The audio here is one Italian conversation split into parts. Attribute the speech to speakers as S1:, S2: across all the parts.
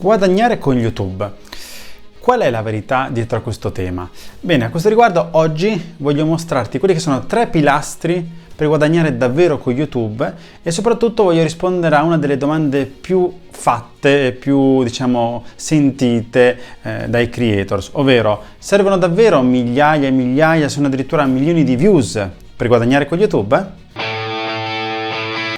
S1: Guadagnare con YouTube. Qual è la verità dietro a questo tema? Bene, a questo riguardo oggi voglio mostrarti quelli che sono 3 pilastri per guadagnare davvero con YouTube e soprattutto voglio rispondere a una delle domande più fatte e più, sentite dai creators, ovvero servono davvero migliaia e migliaia, se non addirittura milioni di views per guadagnare con YouTube?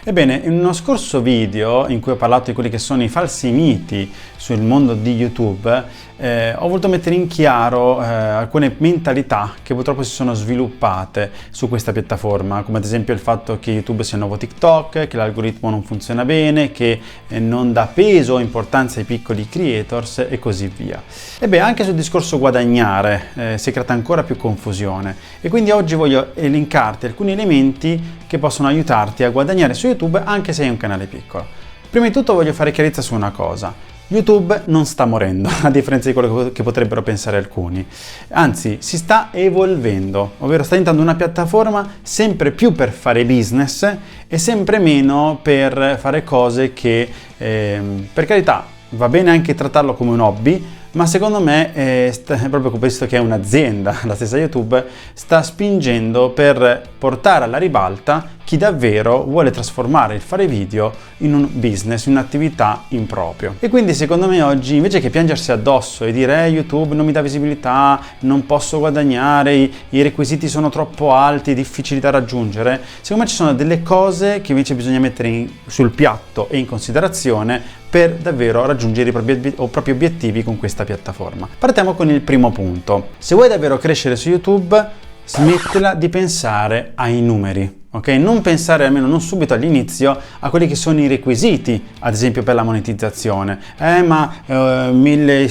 S1: Ebbene, in uno scorso video in cui ho parlato di quelli che sono i falsi miti sul mondo di YouTube, ho voluto mettere in chiaro alcune mentalità che purtroppo si sono sviluppate su questa piattaforma, come ad esempio il fatto che YouTube sia il nuovo TikTok, che l'algoritmo non funziona bene, che non dà peso o importanza ai piccoli creators e così via. Ebbene, anche sul discorso guadagnare si è creata ancora più confusione e quindi oggi voglio elencarti alcuni elementi che possono aiutarti a guadagnare su YouTube anche se hai un canale piccolo. Prima di tutto voglio fare chiarezza su una cosa. YouTube non sta morendo, a differenza di quello che potrebbero pensare alcuni. Anzi, si sta evolvendo, ovvero sta diventando una piattaforma sempre più per fare business e sempre meno per fare cose che, per carità, va bene anche trattarlo come un hobby, ma secondo me, proprio visto che è un'azienda, la stessa YouTube, sta spingendo per portare alla ribalta chi davvero vuole trasformare il fare video in un business, in un'attività in proprio. E quindi secondo me oggi, invece che piangersi addosso e dire YouTube non mi dà visibilità, non posso guadagnare, i requisiti sono troppo alti, difficili da raggiungere, secondo me ci sono delle cose che invece bisogna mettere sul piatto e in considerazione per davvero raggiungere i propri obiettivi con questa piattaforma. Partiamo con il primo punto. Se vuoi davvero crescere su YouTube, smettila di pensare ai numeri. Ok? Non pensare, almeno non subito all'inizio, a quelli che sono i requisiti, ad esempio per la monetizzazione. 1000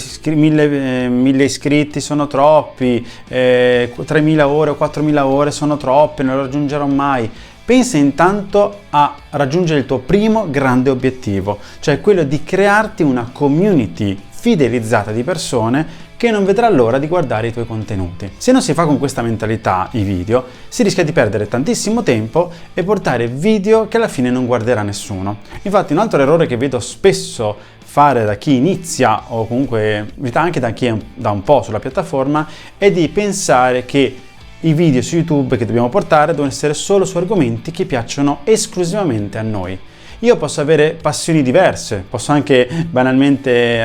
S1: iscritti sono troppi, 3000 ore o 4000 ore sono troppe, non lo raggiungerò mai. Pensa intanto a raggiungere il tuo primo grande obiettivo, cioè quello di crearti una community fidelizzata di persone che non vedrà l'ora di guardare i tuoi contenuti. Se non si fa con questa mentalità i video, si rischia di perdere tantissimo tempo e portare video che alla fine non guarderà nessuno. Infatti un altro errore che vedo spesso fare da chi inizia o comunque anche da chi è da un po' sulla piattaforma è di pensare che i video su YouTube che dobbiamo portare devono essere solo su argomenti che piacciono esclusivamente a noi. Io posso avere passioni diverse, posso anche banalmente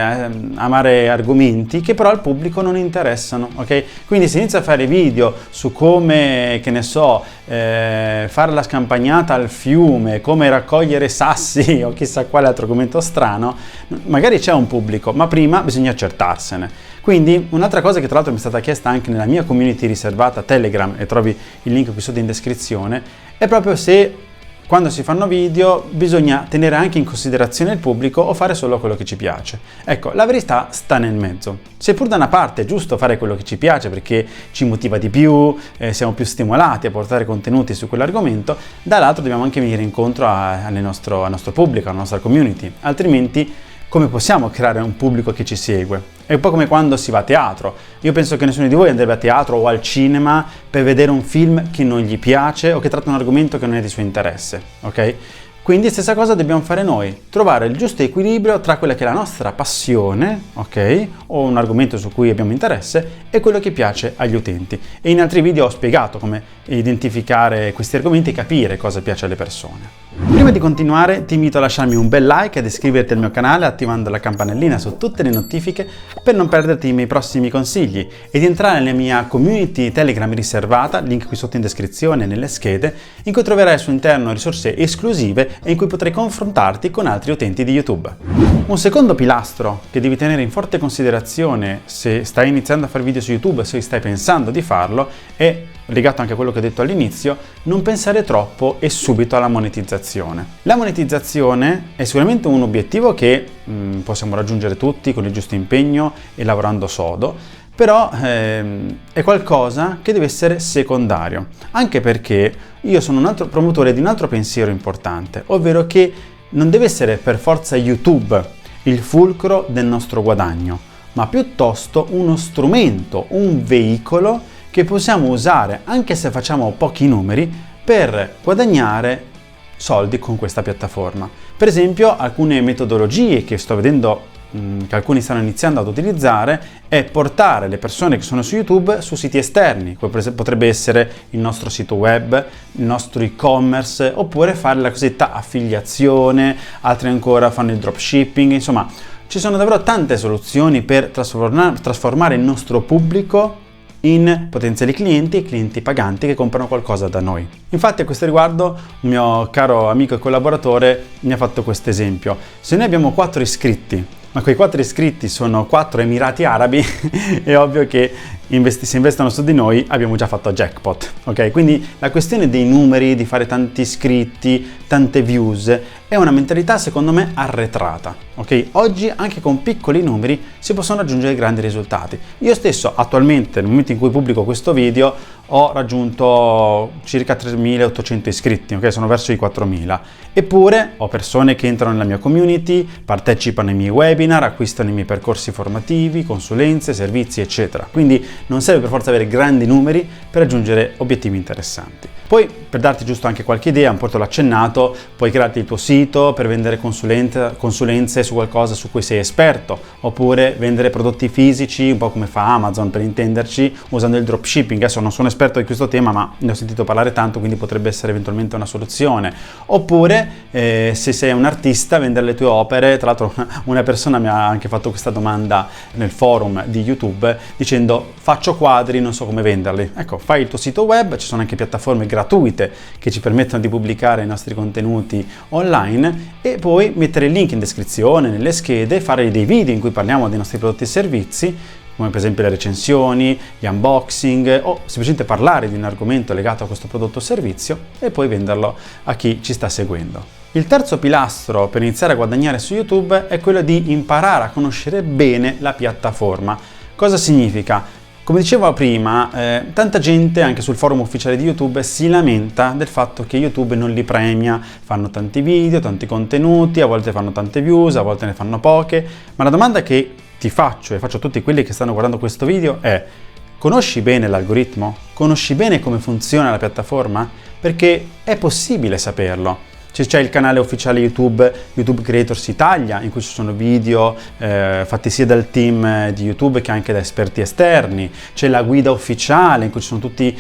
S1: amare argomenti che però al pubblico non interessano, ok? Quindi se inizio a fare video su come, fare la scampagnata al fiume, come raccogliere sassi o chissà quale altro argomento strano, magari c'è un pubblico, ma prima bisogna accertarsene. Quindi un'altra cosa che tra l'altro mi è stata chiesta anche nella mia community riservata Telegram, e trovi il link qui sotto in descrizione, è proprio se quando si fanno video bisogna tenere anche in considerazione il pubblico o fare solo quello che ci piace. Ecco, la verità sta nel mezzo. Seppur da una parte è giusto fare quello che ci piace perché ci motiva di più, siamo più stimolati a portare contenuti su quell'argomento, dall'altro dobbiamo anche venire incontro al nostro pubblico, alla nostra community, altrimenti come possiamo creare un pubblico che ci segue? È un po' come quando si va a teatro. Io penso che nessuno di voi andrebbe a teatro o al cinema per vedere un film che non gli piace o che tratta un argomento che non è di suo interesse, ok? Quindi stessa cosa dobbiamo fare noi, trovare il giusto equilibrio tra quella che è la nostra passione, ok? O un argomento su cui abbiamo interesse e quello che piace agli utenti. E in altri video ho spiegato come identificare questi argomenti e capire cosa piace alle persone. Prima di continuare ti invito a lasciarmi un bel like ed iscriverti al mio canale attivando la campanellina su tutte le notifiche per non perderti i miei prossimi consigli e di entrare nella mia community Telegram riservata, link qui sotto in descrizione nelle schede, in cui troverai al suo interno risorse esclusive e in cui potrai confrontarti con altri utenti di YouTube. Un secondo pilastro che devi tenere in forte considerazione se stai iniziando a fare video su YouTube, se stai pensando di farlo, è legato anche a quello che ho detto all'inizio, non pensare troppo e subito alla monetizzazione. La monetizzazione è sicuramente un obiettivo che possiamo raggiungere tutti con il giusto impegno e lavorando sodo, però è qualcosa che deve essere secondario, anche perché io sono un altro promotore di un altro pensiero importante, ovvero che non deve essere per forza YouTube il fulcro del nostro guadagno, ma piuttosto uno strumento, un veicolo che possiamo usare anche se facciamo pochi numeri per guadagnare soldi con questa piattaforma. Per esempio, alcune metodologie che sto vedendo che alcuni stanno iniziando ad utilizzare è portare le persone che sono su YouTube su siti esterni, come potrebbe essere il nostro sito web, il nostro e-commerce, oppure fare la cosiddetta affiliazione, altri ancora fanno il dropshipping, insomma ci sono davvero tante soluzioni per trasformare il nostro pubblico in potenziali clienti e clienti paganti che comprano qualcosa da noi. Infatti a questo riguardo un mio caro amico e collaboratore mi ha fatto questo esempio. Se noi abbiamo 4 iscritti, ma quei 4 iscritti sono 4 Emirati Arabi, è ovvio che se investono su di noi abbiamo già fatto jackpot, ok? Quindi la questione dei numeri, di fare tanti iscritti, tante views, è una mentalità secondo me arretrata, ok? Oggi anche con piccoli numeri si possono raggiungere grandi risultati. Io stesso attualmente, nel momento in cui pubblico questo video, ho raggiunto circa 3.800 iscritti, ok? Sono verso i 4.000. Eppure ho persone che entrano nella mia community, partecipano ai miei webinar, acquistano i miei percorsi formativi, consulenze, servizi, eccetera. Quindi non serve per forza avere grandi numeri per raggiungere obiettivi interessanti. Poi, per darti giusto anche qualche idea, un po' te l'ho accennato, puoi crearti il tuo sito per vendere consulenze su qualcosa su cui sei esperto, oppure vendere prodotti fisici, un po' come fa Amazon per intenderci, usando il dropshipping. Adesso non sono esperto di questo tema, ma ne ho sentito parlare tanto, quindi potrebbe essere eventualmente una soluzione. Oppure, se sei un artista, vendere le tue opere. Tra l'altro una persona mi ha anche fatto questa domanda nel forum di YouTube, dicendo: faccio quadri, non so come venderli. Ecco, fai il tuo sito web, ci sono anche piattaforme gratuite che ci permettono di pubblicare i nostri contenuti online, e poi mettere il link in descrizione, nelle schede, fare dei video in cui parliamo dei nostri prodotti e servizi, come per esempio le recensioni, gli unboxing, o semplicemente parlare di un argomento legato a questo prodotto o servizio e poi venderlo a chi ci sta seguendo. Il terzo pilastro per iniziare a guadagnare su YouTube è quello di imparare a conoscere bene la piattaforma. Cosa significa? Come dicevo prima, tanta gente anche sul forum ufficiale di YouTube si lamenta del fatto che YouTube non li premia, fanno tanti video, tanti contenuti, a volte fanno tante views, a volte ne fanno poche, ma la domanda che ti faccio e faccio a tutti quelli che stanno guardando questo video è: conosci bene l'algoritmo? Conosci bene come funziona la piattaforma? Perché è possibile saperlo. C'è il canale ufficiale YouTube Creators Italia, in cui ci sono video fatti sia dal team di YouTube che anche da esperti esterni. C'è la guida ufficiale, in cui ci sono tutti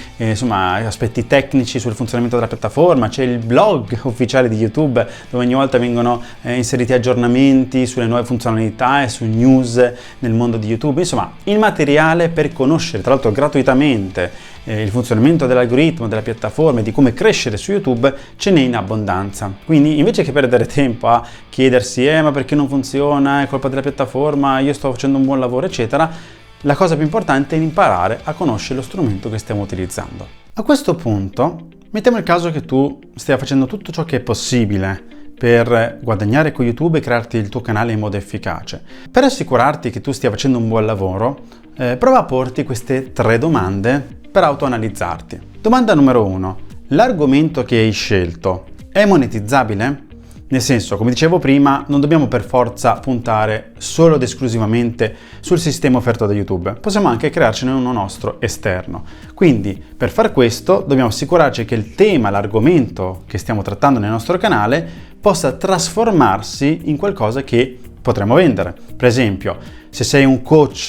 S1: aspetti tecnici sul funzionamento della piattaforma. C'è il blog ufficiale di YouTube, dove ogni volta vengono inseriti aggiornamenti sulle nuove funzionalità e su news nel mondo di YouTube. Insomma, il materiale per conoscere, tra l'altro gratuitamente, il funzionamento dell'algoritmo, della piattaforma e di come crescere su YouTube ce n'è in abbondanza. Quindi invece che perdere tempo a chiedersi ma perché non funziona, è colpa della piattaforma, io sto facendo un buon lavoro, eccetera, la cosa più importante è imparare a conoscere lo strumento che stiamo utilizzando. A questo punto mettiamo il caso che tu stia facendo tutto ciò che è possibile per guadagnare con YouTube e crearti il tuo canale in modo efficace. Per assicurarti che tu stia facendo un buon lavoro, prova a porti queste 3 domande per autoanalizzarti. Domanda numero 1. L'argomento che hai scelto è monetizzabile? Nel senso, come dicevo prima, non dobbiamo per forza puntare solo ed esclusivamente sul sistema offerto da YouTube. Possiamo anche crearcene uno nostro esterno. Quindi, per far questo, dobbiamo assicurarci che il tema, l'argomento che stiamo trattando nel nostro canale possa trasformarsi in qualcosa che potremo vendere. Per esempio, se sei un coach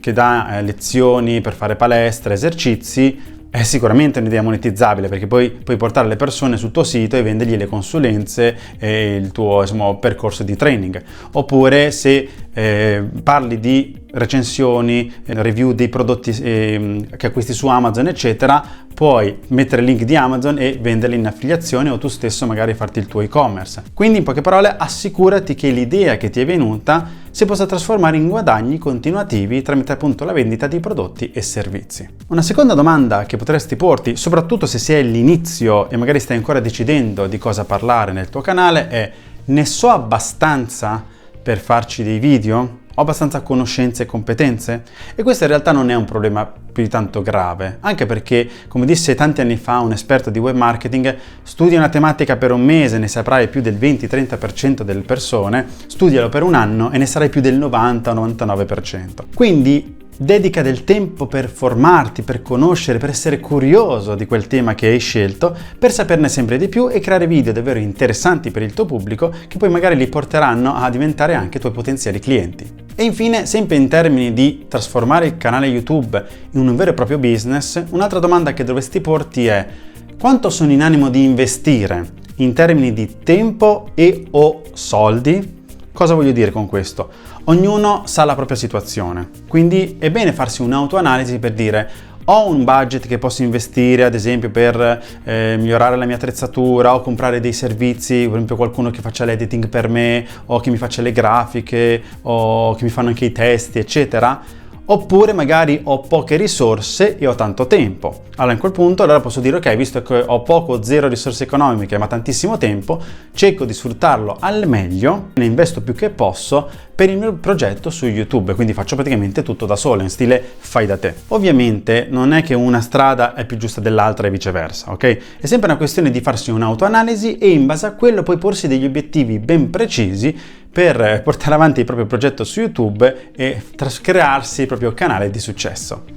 S1: che dà lezioni per fare palestra, esercizi, è sicuramente un'idea monetizzabile, perché poi puoi portare le persone sul tuo sito e vendergli le consulenze e il tuo percorso di training. Oppure se parli di recensioni, review dei prodotti che acquisti su Amazon, eccetera, puoi mettere il link di Amazon e venderli in affiliazione, o tu stesso magari farti il tuo e-commerce. Quindi, in poche parole, assicurati che l'idea che ti è venuta si possa trasformare in guadagni continuativi tramite appunto la vendita di prodotti e servizi. Una seconda domanda che potresti porti, soprattutto se sei all'inizio e magari stai ancora decidendo di cosa parlare nel tuo canale, è: ne so abbastanza per farci dei video? Ho abbastanza conoscenze e competenze? E questo in realtà non è un problema più di tanto grave, anche perché, come disse tanti anni fa un esperto di web marketing, studia una tematica per un mese e ne saprai più del 20-30% delle persone, studialo per un anno e ne sarai più del 90-99%. Quindi dedica del tempo per formarti, per conoscere, per essere curioso di quel tema che hai scelto, per saperne sempre di più e creare video davvero interessanti per il tuo pubblico che poi magari li porteranno a diventare anche tuoi potenziali clienti. E infine, sempre in termini di trasformare il canale YouTube in un vero e proprio business, un'altra domanda che dovresti porti è: quanto sono in animo di investire in termini di tempo e o soldi? Cosa voglio dire con questo? Ognuno sa la propria situazione, quindi è bene farsi un'autoanalisi per dire: ho un budget che posso investire ad esempio per migliorare la mia attrezzatura o comprare dei servizi, per esempio qualcuno che faccia l'editing per me o che mi faccia le grafiche o che mi fanno anche i testi eccetera. Oppure magari ho poche risorse e ho tanto tempo. Allora in quel punto posso dire: ok, visto che ho poco o zero risorse economiche ma tantissimo tempo, cerco di sfruttarlo al meglio, ne investo più che posso per il mio progetto su YouTube, quindi faccio praticamente tutto da solo, in stile fai da te. Ovviamente non è che una strada è più giusta dell'altra e viceversa, ok? È sempre una questione di farsi un'autoanalisi e in base a quello poi porsi degli obiettivi ben precisi per portare avanti il proprio progetto su YouTube e crearsi il proprio canale di successo.